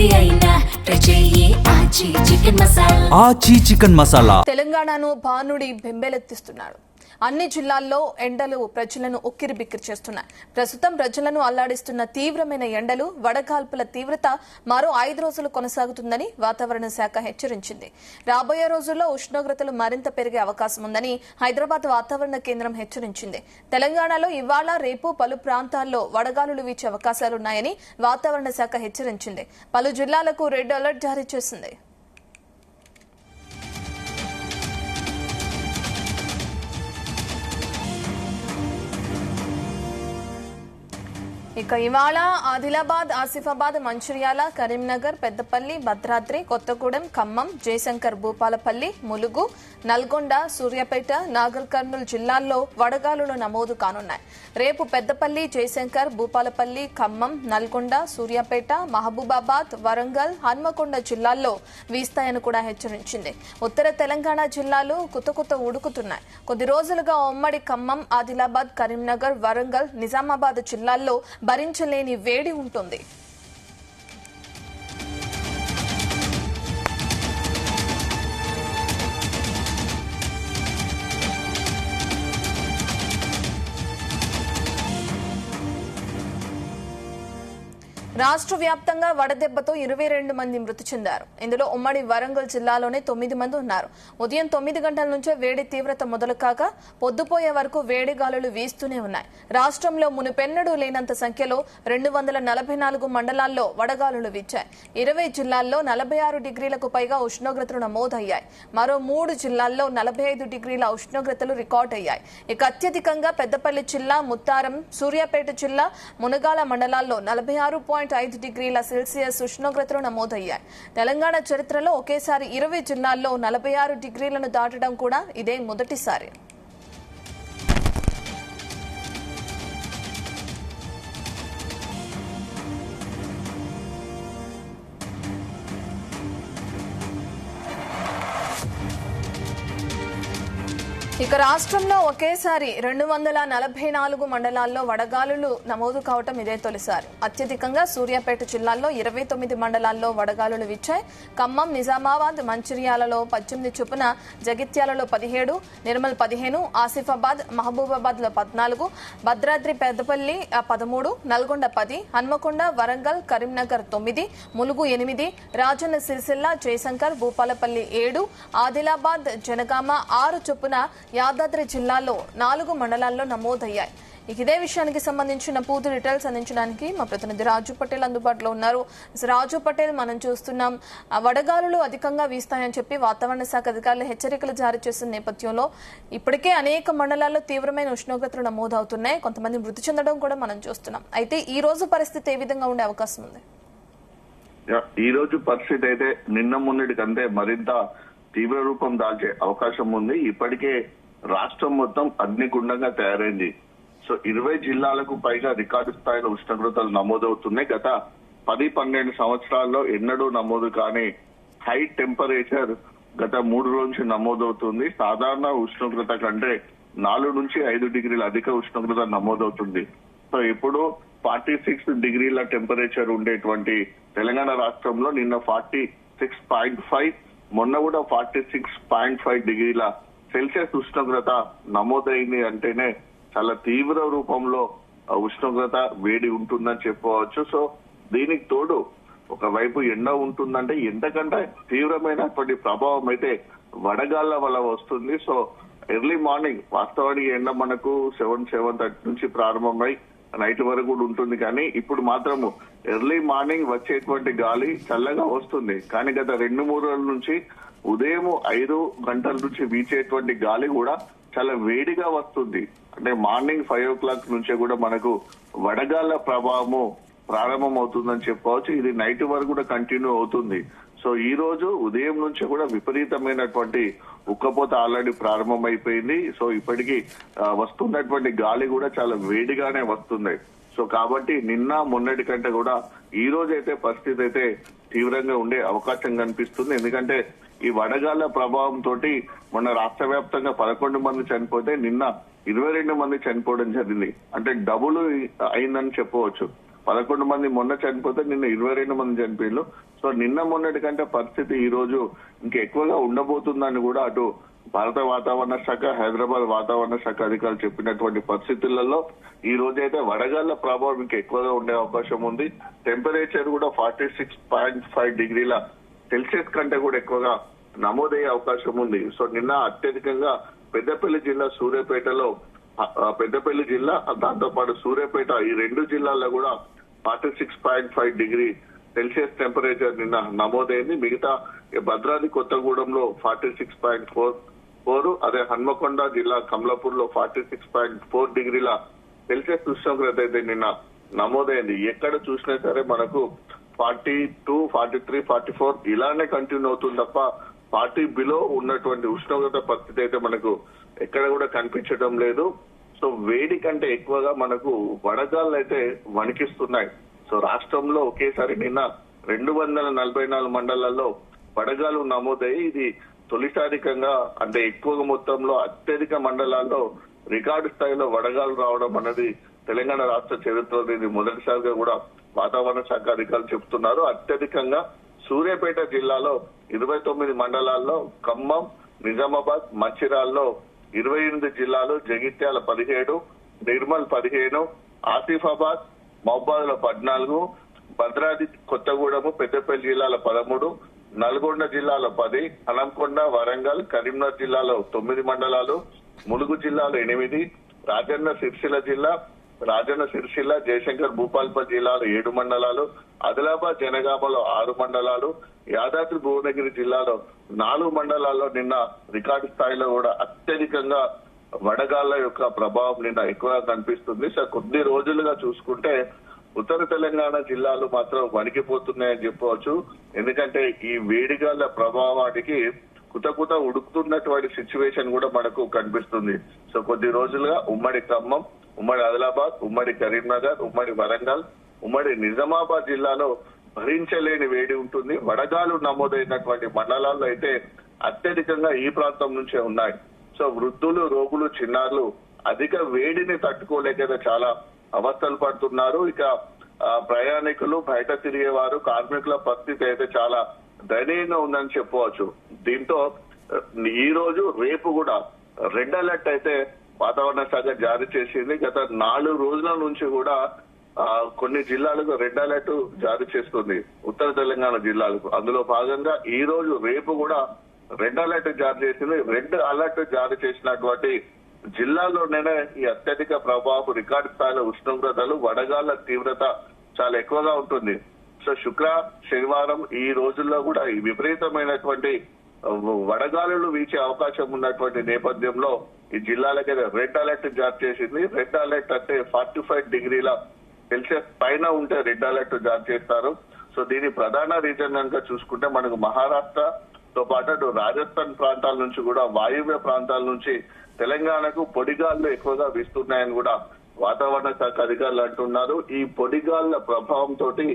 ఏది అయినా ట్రై చెయ్యి ఆచి చికెన్ మసాలా. ఆచి చికెన్ మసాలా తెలంగాణను భానుడి బెంబేలెత్తిస్తున్నాడు. అన్ని జిల్లాల్లో ఎండలు ప్రజలను ఉక్కిరిబిక్కిరి చేస్తున్నాయి. ప్రస్తుతం ప్రజలను అల్లాడిస్తున్న తీవ్రమైన ఎండలు, వడగాల్పుల తీవ్రత మరో 5 రోజులు కొనసాగుతుందని వాతావరణ శాఖ హెచ్చరించింది. రాబోయే రోజుల్లో ఉష్ణోగ్రతలు మరింత పెరిగే అవకాశం ఉందని హైదరాబాద్ వాతావరణ కేంద్రం హెచ్చరించింది. తెలంగాణలో ఇవాళ రేపు పలు ప్రాంతాల్లో వడగాలులు వీచే అవకాశాలున్నాయని వాతావరణ శాఖ హెచ్చరించింది. పలు జిల్లాలకు రెడ్ అలర్ట్ జారీ చేసింది. ఇక ఇవాళ ఆదిలాబాద్, ఆసిఫాబాద్, మంచిర్యాల, కరీంనగర్, పెద్దపల్లి, భద్రాద్రి, కొత్తగూడెం, ఖమ్మం, జయశంకర్, భూపాలపల్లి, ములుగు, నల్గొండ, సూర్యాపేట, నాగర్ కర్నూలు జిల్లాల్లో వడగాలులు నమోదు కానున్నాయి. రేపు పెద్దపల్లి, జయశంకర్, భూపాలపల్లి, ఖమ్మం, నల్గొండ, సూర్యాపేట, మహబూబాబాద్, వరంగల్, హన్మకొండ జిల్లాల్లో వీస్తాయని కూడా హెచ్చరించింది. ఉత్తర తెలంగాణ జిల్లాలు కుతకుత ఉడుకుతున్నాయి. కొద్ది రోజులుగా ఉమ్మడి ఖమ్మం, ఆదిలాబాద్, కరీంనగర్, వరంగల్, నిజామాబాద్ జిల్లాల్లో భరించలేని వేడి ఉంటుంది. రాష్ట్ర వ్యాప్తంగా వడదెబ్బతో 22 మంది మృతి చెందారు. ఇందులో ఉమ్మడి వరంగల్ జిల్లాలోనే 9 మంది ఉన్నారు. ఉదయం 9 గంటల నుంచే వేడి తీవ్రత మొదలు కాగా పొద్దుపోయే వరకు వేడి గాలులు వీస్తూనే ఉన్నాయి. రాష్ట్రంలో మునుపెన్నడూ లేనంత సంఖ్యలో 244 మండలాల్లో వడగాలులు వీచాయి. 20 జిల్లాల్లో 46 డిగ్రీలకు పైగా ఉష్ణోగ్రతలు నమోదయ్యాయి. మరో 3 జిల్లాల్లో 45 డిగ్రీల ఉష్ణోగ్రతలు రికార్డు అయ్యాయి. ఇక అత్యధికంగా పెద్దపల్లి జిల్లా, ముత్తారం, సూర్యాపేట జిల్లా, మునగాల మండలాల్లో 46.5 డిగ్రీల సెల్సియస్ ఉష్ణోగ్రతలు నమోదయ్యాయి. తెలంగాణ చరిత్రలో ఒకేసారి 20 జిల్లాల్లో 46 డిగ్రీలను దాటడం కూడా ఇదే మొదటిసారి. ఇక రాష్ట్రంలో ఒకేసారి 244 మండలాల్లో వడగాలులు నమోదు కావటం ఇదే తొలిసారి. అత్యధికంగా సూర్యాపేట జిల్లాలో 29 మండలాల్లో వడగాలులు వీచాయి. ఖమ్మం, నిజామాబాద్, మంచిర్యాలలో 18 చొప్పున, జగిత్యాలలో 17, నిర్మల్ 15, ఆసిఫాబాద్, మహబూబాబాద్ లో 14, భద్రాద్రి, పెద్దపల్లి 13, నల్గొండ 10, హన్మకొండ, వరంగల్, కరీంనగర్ 9, ములుగు 8, రాజన్న సిరిసిల్ల, జయశంకర్, భూపాలపల్లి 7, ఆదిలాబాద్, జనగామ 6 చొప్పున, యాదాద్రి జిల్లాలో 4 మండలాల్లో నమోదయ్యాయి. ఇదే విషయానికి సంబంధించిన పూర్తి డీటెయిల్స్ అందించడానికి మా ప్రతినిధి రాజు పటేల్ అందుబాటులో ఉన్నారు. రాజు పటేల్, మనం చూస్తున్నాం వడగాలులు అధికంగా వీస్తాయని చెప్పి వాతావరణ శాఖ అధికారులు హెచ్చరికలు జారీ చేసిన నేపథ్యంలో ఇప్పటికే అనేక మండలాల్లో తీవ్రమైన ఉష్ణోగ్రతలు నమోదవుతున్నాయి. కొంతమంది మృతి చెందడం కూడా మనం చూస్తున్నాం. అయితే ఈ రోజు పరిస్థితి ఏ విధంగా ఉండే అవకాశం ఉంది? ఈ రోజు పరిస్థితి అయితే నిన్న మొన్నటి కంటే మరింత తీవ్ర రూపం దాల్చే అవకాశం ఉంది. ఇప్పటికే రాష్ట్రం మొత్తం అగ్నిగుండంగా తయారైంది. సో 20 జిల్లాలకు పైగా రికార్డు స్థాయిలో ఉష్ణోగ్రతలు నమోదవుతున్నాయి. గత 10-12 సంవత్సరాల్లో ఎన్నడూ నమోదు కాని హై టెంపరేచర్ గత 3 రోజుల నుంచి నమోదవుతుంది. సాధారణ ఉష్ణోగ్రత కంటే 4 నుంచి 5 డిగ్రీల అధిక ఉష్ణోగ్రత నమోదవుతుంది. సో ఎప్పుడు 46 డిగ్రీల టెంపరేచర్ ఉండేటువంటి తెలంగాణ రాష్ట్రంలో నిన్న 46.5, మొన్న కూడా 46.5 డిగ్రీల సెల్సియస్ ఉష్ణోగ్రత నమోదైంది అంటేనే చాలా తీవ్ర రూపంలో ఉష్ణోగ్రత వేడి ఉంటుందని చెప్పవచ్చు. సో దీనికి తోడు ఒకవైపు ఎండ ఉంటుందంటే ఎంతకంటే తీవ్రమైనటువంటి ప్రభావం అయితే వడగాళ్ల వల్ల వస్తుంది. సో ఎర్లీ మార్నింగ్ వాస్తవానికి ఎండ మనకు 7:30 నుంచి ప్రారంభమై నైట్ వరకు కూడా ఉంటుంది. కానీ ఇప్పుడు మాత్రము ఎర్లీ మార్నింగ్ వచ్చేటువంటి గాలి చల్లగా వస్తుంది. కానీ గత 2-3 రోజుల నుంచి ఉదయం 5 గంటల నుంచి వీచేటువంటి గాలి కూడా చాలా వేడిగా వస్తుంది. అంటే మార్నింగ్ 5 o'clock నుంచే కూడా మనకు వడగాళ్ల ప్రభావము ప్రారంభం అవుతుందని చెప్పవచ్చు. ఇది నైట్ వరకు కూడా కంటిన్యూ అవుతుంది. సో ఈ రోజు ఉదయం నుంచి కూడా విపరీతమైనటువంటి ఉక్కపోత ఆల్రెడీ ప్రారంభమైపోయింది. సో ఇప్పటికీ వస్తున్నటువంటి గాలి కూడా చాలా వేడిగానే వస్తుంది. సో కాబట్టి నిన్న మొన్నటి కంటే కూడా ఈ రోజు అయితే పరిస్థితి అయితే తీవ్రంగా ఉండే అవకాశం కనిపిస్తుంది. ఎందుకంటే ఈ వడగాళ్ల ప్రభావం తోటి మన రాష్ట్ర వ్యాప్తంగా 11 మంది చనిపోతే నిన్న 22 మంది చనిపోవడం జరిగింది. అంటే డబుల్ అయిందని చెప్పవచ్చు. 11 మంది మొన్న చనిపోతే నిన్న 22 మంది చనిపోయారు. సో నిన్న మొన్నటి కంటే పరిస్థితి ఈ రోజు ఇంకెక్కువగా ఉండబోతుందని కూడా అటు భారత వాతావరణ శాఖ, హైదరాబాద్ వాతావరణ శాఖ అధికారులు చెప్పినటువంటి పరిస్థితులలో ఈ రోజైతే వడగాళ్ల ప్రభావం ఇంకా ఎక్కువగా ఉండే అవకాశం ఉంది. టెంపరేచర్ కూడా 46.5 డిగ్రీల సెల్సియస్ కంటే కూడా ఎక్కువగా నమోదయ్యే అవకాశం ఉంది. సో నిన్న అత్యధికంగా పెద్దపల్లి జిల్లా, సూర్యాపేటలో పెద్దపల్లి జిల్లా, దాంతో పాటు సూర్యాపేట ఈ రెండు జిల్లాల్లో కూడా 46.5 డిగ్రీ సెల్సియస్ టెంపరేచర్ నిన్న నమోదైంది. మిగతా భద్రాద్రి కొత్తగూడెంలో 46.4, అదే హన్మకొండ జిల్లా కమలాపూర్ లో 46.4 డిగ్రీల సెల్సియస్ ఉష్ణోగ్రత అయితే నిన్న నమోదైంది. ఎక్కడ చూసినా సరే మనకు 42, 43, 44 ఇలానే కంటిన్యూ అవుతుంది తప్ప 40 బిలో ఉన్నటువంటి ఉష్ణోగ్రత పరిస్థితి అయితే మనకు ఎక్కడ కూడా కనిపించడం లేదు. సో వేడి కంటే ఎక్కువగా మనకు వడగాళ్ళు అయితే వణికిస్తున్నాయి. సో రాష్ట్రంలో ఒకేసారి నిన్న 244 మండలాల్లో వడగాలు నమోదయ్యి ఇది తొలిసారికంగా అంటే ఎక్కువ మొత్తంలో అత్యధిక మండలాల్లో రికార్డు స్థాయిలో వడగాలు రావడం అన్నది తెలంగాణ రాష్ట్ర చరిత్రలో ఇది మొదటిసారిగా కూడా వాతావరణ శాఖ అధికారులు చెబుతున్నారు. అత్యధికంగా సూర్యాపేట జిల్లాలో 29 మండలాల్లో, ఖమ్మం, నిజామాబాద్, మంచిర్యాలలో 28 జిల్లాలు, జగిత్యాల 17, నిర్మల్ 15, ఆసిఫాబాద్, మహబూబాద్ లో 14, భద్రాద్రి కొత్తగూడెం, పెద్దపల్లి జిల్లాలో 13, నల్గొండ జిల్లాలో 10, హనంకొండ, వరంగల్, కరీంనగర్ జిల్లాలో 9 మండలాలు, ములుగు జిల్లాలో 8, రాజన్న సిరిసిల్ల, జయశంకర్ భూపాల్పల్లి జిల్లాలో 7 మండలాలు, ఆదిలాబాద్, జనగామలో 6 మండలాలు, యాదాద్రి భువనగిరి జిల్లాలో 4 మండలాల్లో నిన్న రికార్డు స్థాయిలో కూడా అత్యధికంగా వడగాళ్ల యొక్క ప్రభావం నిన్న ఎక్కువగా కనిపిస్తుంది. సో కొద్ది రోజులుగా చూసుకుంటే ఉత్తర తెలంగాణ జిల్లాలు మాత్రం వణికిపోతున్నాయని చెప్పవచ్చు. ఎందుకంటే ఈ వేడిగాళ్ల ప్రభావానికి కుత ఉడుకుతున్నటువంటి సిచ్యువేషన్ కూడా మనకు కనిపిస్తుంది. సో కొద్ది రోజులుగా ఉమ్మడి ఖమ్మం, ఉమ్మడి ఆదిలాబాద్, ఉమ్మడి కరీంనగర్, ఉమ్మడి వరంగల్, ఉమ్మడి నిజామాబాద్ జిల్లాలో భరించలేని వేడి ఉంటుంది. వడగాలు నమోదైనటువంటి మండలాల్లో అయితే అత్యధికంగా ఈ ప్రాంతం నుంచే ఉన్నాయి. సో వృద్ధులు, రోగులు, చిన్నారులు అధిక వేడిని తట్టుకోలేక చాలా అవస్థలు పడుతున్నారు. ఇక ప్రయాణికులు, బయట తిరిగేవారు, కార్మికుల పరిస్థితి అయితే చాలా దయనీయంగా ఉందని చెప్పవచ్చు. దీంతో ఈ రోజు, రేపు కూడా రెడ్ అలర్ట్ అయితే వాతావరణ శాఖ జారీ చేసింది. గత 4 రోజుల నుంచి కూడా కొన్ని జిల్లాలకు రెడ్ అలర్ట్ జారీ చేస్తుంది, ఉత్తర తెలంగాణ జిల్లాలకు. అందులో భాగంగా ఈ రోజు, రేపు కూడా రెడ్ అలర్ట్ జారీ చేసింది. రెడ్ అలర్ట్ జారీ చేసినటువంటి జిల్లాల్లోనే ఈ అత్యధిక ప్రభావం, రికార్డు స్థాయిలో ఉష్ణోగ్రతలు, వడగాళ్ల తీవ్రత చాలా ఎక్కువగా ఉంటుంది. సో శనివారం ఈ రోజుల్లో కూడా ఈ విపరీతమైనటువంటి వడగాలులు వీచే అవకాశం ఉన్నటువంటి నేపథ్యంలో ఈ జిల్లాలకి రెడ్ అలర్ట్ జారీ చేసింది. రెడ్ అలర్ట్ అంటే 45 డిగ్రీల సెల్సియస్ పైన ఉంటే రెడ్ అలర్ట్ జారీ చేస్తారు. సో దీని ప్రధాన రీజన్ కనుక చూసుకుంటే మనకు మహారాష్ట్రతో పాటు రాజస్థాన్ ప్రాంతాల నుంచి కూడా, వాయువ్య ప్రాంతాల నుంచి తెలంగాణకు పొడిగాళ్లు ఎక్కువగా వీస్తున్నాయని కూడా వాతావరణ శాఖ అధికారులు అంటున్నారు. ఈ పొడిగాళ్ల ప్రభావం తోటి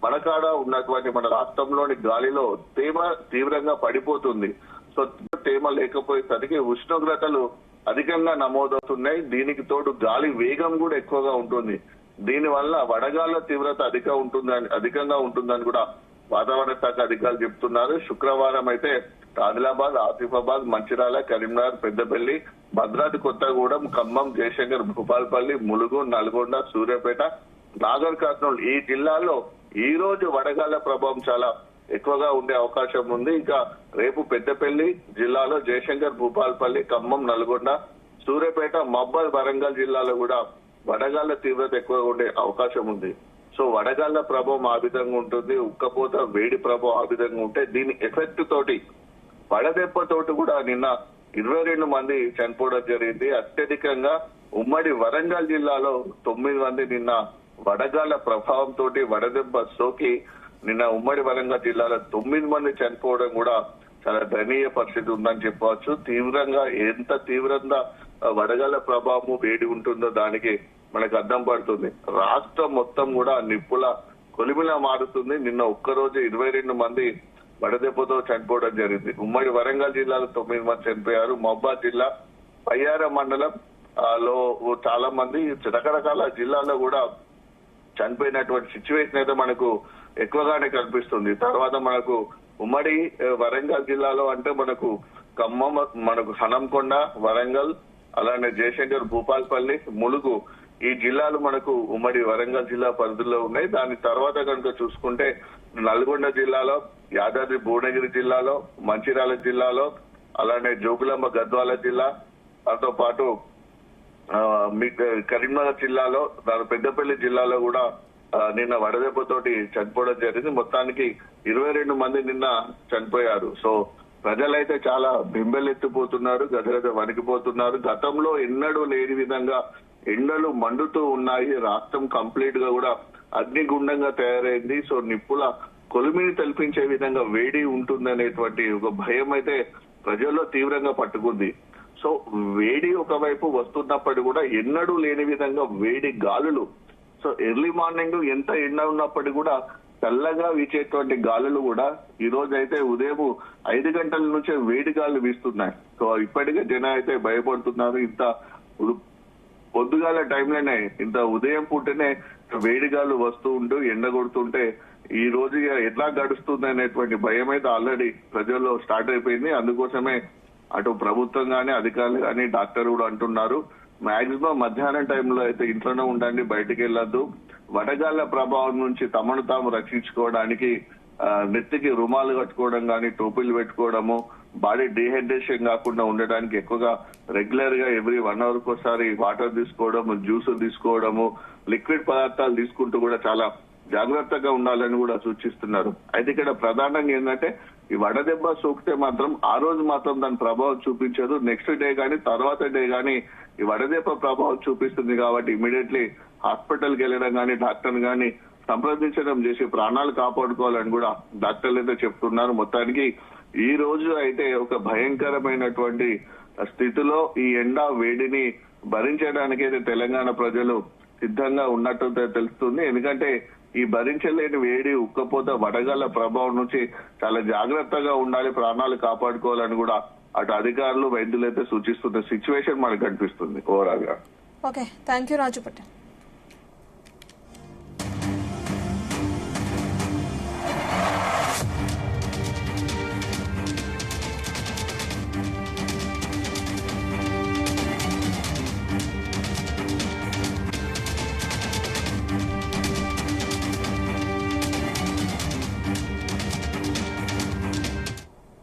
మనకాడ ఉన్నటువంటి మన రాష్ట్రంలోని గాలిలో తేమ తీవ్రంగా పడిపోతుంది. సో తేమ లేకపోయేసరికి ఉష్ణోగ్రతలు అధికంగా నమోదవుతున్నాయి. దీనికి తోడు గాలి వేగం కూడా ఎక్కువగా ఉంటుంది. దీని వల్ల వడగాళ్ల తీవ్రత అధికంగా ఉంటుందని కూడా వాతావరణ శాఖ అధికారులు చెప్తున్నారు. శుక్రవారం అయితే ఆదిలాబాద్, ఆసిఫాబాద్, మంచిర్యాల, కరీంనగర్, పెద్దపల్లి, భద్రాద్రి కొత్తగూడెం, ఖమ్మం, జయశంకర్ భూపాల్పల్లి, ములుగు, నల్గొండ, సూర్యాపేట, నాగర్ కర్నూలు ఈ జిల్లాల్లో ఈ రోజు వడగాళ్ల ప్రభావం చాలా ఎక్కువగా ఉండే అవకాశం ఉంది. ఇక రేపు పెద్దపల్లి జిల్లాలో, జయశంకర్ భూపాల్పల్లి, ఖమ్మం, నల్గొండ, సూర్యాపేట, మహబూబాద్, వరంగల్ జిల్లాలో కూడా వడగాళ్ల తీవ్రత ఎక్కువగా ఉండే అవకాశం ఉంది. సో వడగాళ్ల ప్రభావం ఆ విధంగా ఉంటుంది, ఉక్కపోత, వేడి ప్రభావం ఆ విధంగా ఉంటే దీని ఎఫెక్ట్ తోటి వడదెబ్బతోటి కూడా నిన్న 22 మంది చనిపోవడం జరిగింది. అత్యధికంగా ఉమ్మడి వరంగల్ జిల్లాలో 9 మంది నిన్న వడగాళ్ల ప్రభావం తోటి వడదెబ్బ సోకి నిన్న ఉమ్మడి వరంగల్ జిల్లాలో 9 మంది చనిపోవడం కూడా చాలా దయనీయ పరిస్థితి ఉందని చెప్పవచ్చు. ఎంత తీవ్రంగా వడగాళ్ల ప్రభావం, వేడి ఉంటుందో దానికి మనకు అర్థం పడుతుంది. రాష్ట్రం మొత్తం కూడా నిప్పుల కొలిమిలా మారుతుంది. నిన్న ఒక్కరోజు 22 మంది వడదెబ్బతో చనిపోవడం జరిగింది. ఉమ్మడి వరంగల్ జిల్లాలో 9 మంది చనిపోయారు. మహబూబాద్ జిల్లా పయ్యార మండలం లో చాలా మంది, రకరకాల జిల్లాల్లో కూడా చనిపోయినటువంటి సిచ్యువేషన్ అయితే మనకు ఎక్కువగానే కనిపిస్తుంది. తర్వాత మనకు ఉమ్మడి వరంగల్ జిల్లాలో అంటే మనకు ఖమ్మం, మనకు హనంకొండ, వరంగల్, అలానే జయశంకర్, భూపాల్పల్లి, ములుగు ఈ జిల్లాలు మనకు ఉమ్మడి వరంగల్ జిల్లా పరిధిలో ఉన్నాయి. దాని తర్వాత కనుక చూసుకుంటే నల్గొండ జిల్లాలో, యాదాద్రి భువనగిరి జిల్లాలో, మంచిర్యాల జిల్లాలో, అలానే జోగులాంబ గద్వాల జిల్లా, దాంతో పాటు కరీంనగర్ జిల్లాలో, దాని పెద్దపల్లి జిల్లాలో కూడా నిన్న వడదెబ్బతోటి చనిపోవడం జరిగింది. మొత్తానికి 22 మంది నిన్న చనిపోయారు. సో ప్రజలైతే చాలా బెంబెలెత్తిపోతున్నారు, గదగద వణికిపోతున్నారు. గతంలో ఎన్నడూ లేని విధంగా ఎండలు మండుతూ ఉన్నాయి. రాష్ట్రం కంప్లీట్ గా కూడా అగ్నిగుండంగా తయారైంది. సో నిప్పుల కొలిమిని తలపించే విధంగా వేడి ఉంటుందనేటువంటి ఒక భయం అయితే ప్రజల్లో తీవ్రంగా పట్టుకుంది. సో వేడి ఒకవైపు వస్తున్నప్పటికీ కూడా ఎన్నడూ లేని విధంగా వేడి గాలులు. సో ఎర్లీ మార్నింగ్ ఎంత ఎండ ఉన్నప్పటికీ కూడా చల్లగా వీచేటువంటి గాలులు కూడా ఈ రోజు అయితే ఉదయం 5 గంటల నుంచే వేడి గాలు వీస్తున్నాయి. సో ఇప్పటికే జనం అయితే భయపడుతున్నారు. ఇంత పొద్దుగాల టైంలోనే, ఇంత ఉదయం పూటనే వేడిగాలు వస్తూ ఉంటూ ఎండ కొడుతుంటే ఈ రోజు ఎట్లా గడుస్తుంది అనేటువంటి భయం అయితే ఆల్రెడీ ప్రజల్లో స్టార్ట్ అయిపోయింది. అందుకోసమే అటు ప్రభుత్వం గానీ, అధికారులు గానీ, డాక్టర్ కూడా అంటున్నారు మాక్సిమం మధ్యాహ్నం టైంలో అయితే ఇంట్లోనే ఉండండి, బయటికి వెళ్ళొద్దు. వడగాళ్ల ప్రభావం నుంచి తమను తాము రక్షించుకోవడానికి నెత్తికి రుమాలు కట్టుకోవడం కానీ, టోపీలు పెట్టుకోవడము, బాడీ డీహైడ్రేషన్ కాకుండా ఉండడానికి ఎక్కువగా రెగ్యులర్ గా ఎవ్రీ 1 అవర్ ఒకసారి వాటర్ తీసుకోవడము, జ్యూస్ తీసుకోవడము, లిక్విడ్ పదార్థాలు తీసుకుంటూ కూడా చాలా జాగ్రత్తగా ఉండాలని కూడా సూచిస్తున్నారు. అయితే ఇక్కడ ప్రధానంగా ఏంటంటే ఈ వడదెబ్బ సోకితే మాత్రం ఆ రోజు మాత్రం దాని ప్రభావం చూపించదు. నెక్స్ట్ డే కానీ తర్వాత డే కానీ ఈ వడదెబ్బ ప్రభావం చూపిస్తుంది. కాబట్టి ఇమీడియట్లీ హాస్పిటల్కి వెళ్ళడం కానీ, డాక్టర్ గాని సంప్రదించడం చేసి ప్రాణాలు కాపాడుకోవాలని కూడా డాక్టర్లు అయితే చెప్తున్నారు. మొత్తానికి ఈ రోజు అయితే ఒక భయంకరమైనటువంటి స్థితిలో ఈ ఎండ వేడిని భరించడానికి అయితే తెలంగాణ ప్రజలు సిద్ధంగా ఉన్నట్టు తెలుస్తుంది. ఎందుకంటే ఈ భరించలేని వేడి, ఉక్కపోత, వడగళ్ల ప్రభావం నుంచి చాలా జాగ్రత్తగా ఉండాలి, ప్రాణాలు కాపాడుకోవాలని కూడా అటు అధికారులు, వైద్యులు అయితే సూచిస్తున్న సిచ్యువేషన్ మనకు కనిపిస్తుంది ఓవరాల్ గా. Okay, thank you Raju Patel.